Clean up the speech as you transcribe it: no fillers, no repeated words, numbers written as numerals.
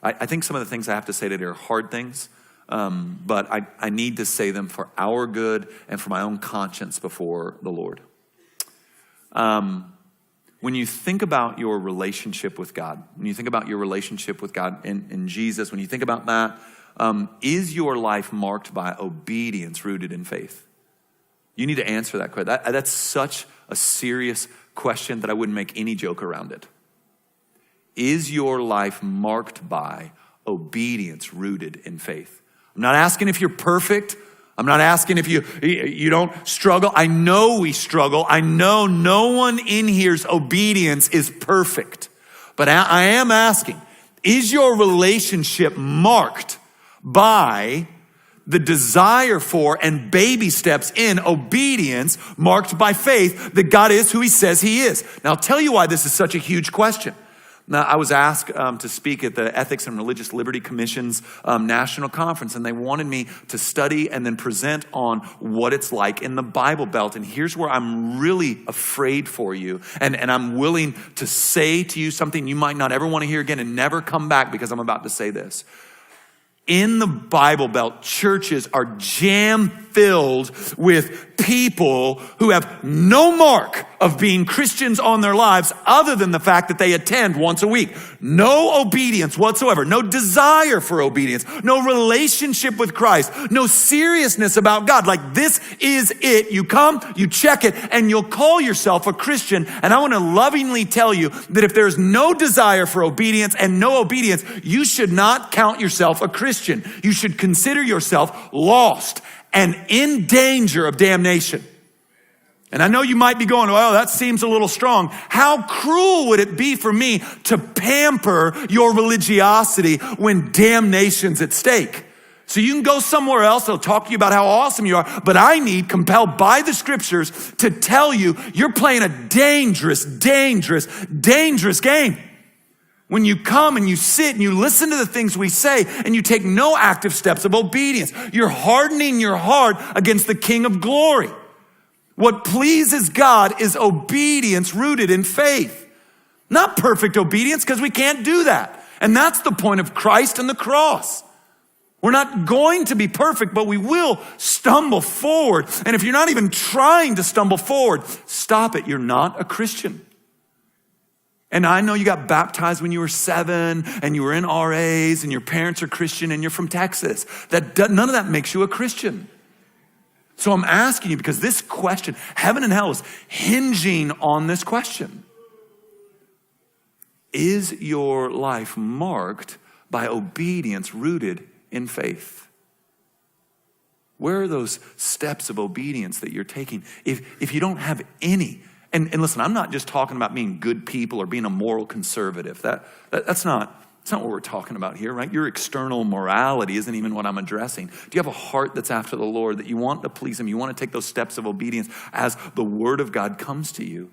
I think some of the things I have to say today are hard things, but I need to say them for our good and for my own conscience before the Lord. When you think about your relationship with God, when you think about your relationship with God in Jesus, when you think about that, is your life marked by obedience rooted in faith? You need to answer that question. That's such a serious question that I wouldn't make any joke around it. Is your life marked by obedience rooted in faith? I'm not asking if you're perfect. I'm not asking if you don't struggle. I know we struggle. I know no one in here's obedience is perfect. But I am asking, is your relationship marked by the desire for and baby steps in obedience marked by faith that God is who he says he is? Now, I'll tell you why this is such a huge question. Now, I was asked to speak at the Ethics and Religious Liberty Commission's national conference, and they wanted me to study and then present on what it's like in the Biblebelt. And here's where I'm really afraid for you, and I'm willing to say to you something you might not ever want to hear again and never come back because I'm about to say this. In the Biblebelt, churches are jam-filled with people who have no mark of being Christians on their lives other than the fact that they attend once a week. No obedience whatsoever, no desire for obedience, no relationship with Christ, no seriousness about God. Like, this is it. You come, you check it, and you'll call yourself a Christian. And I want to lovingly tell you that if there's no desire for obedience and no obedience, you should not count yourself a Christian. You should consider yourself lost and in danger of damnation. And I know you might be going, well, that seems a little strong. How cruel would it be for me to pamper your religiosity when damnation's at stake? So you can go somewhere else. They'll talk to you about how awesome you are. But I need, compelled by the scriptures, to tell you you're playing a dangerous, dangerous, dangerous game. When you come and you sit and you listen to the things we say and you take no active steps of obedience, you're hardening your heart against the King of glory. What pleases God is obedience rooted in faith. Not perfect obedience, because we can't do that. And that's the point of Christ and the cross. We're not going to be perfect, but we will stumble forward. And if you're not even trying to stumble forward, stop it. You're not a Christian. And I know you got baptized when you were 7 and you were in RAs and your parents are Christian and you're from Texas. None of that makes you a Christian. So I'm asking you, because this question, heaven and hell is hinging on this question. Is your life marked by obedience rooted in faith? Where are those steps of obedience that you're taking? If you don't have any, and listen, I'm not just talking about being good people or being a moral conservative. That's not what we're talking about here, right? Your external morality isn't even what I'm addressing. Do you have a heart that's after the Lord, that you want to please him? You want to take those steps of obedience as the word of God comes to you?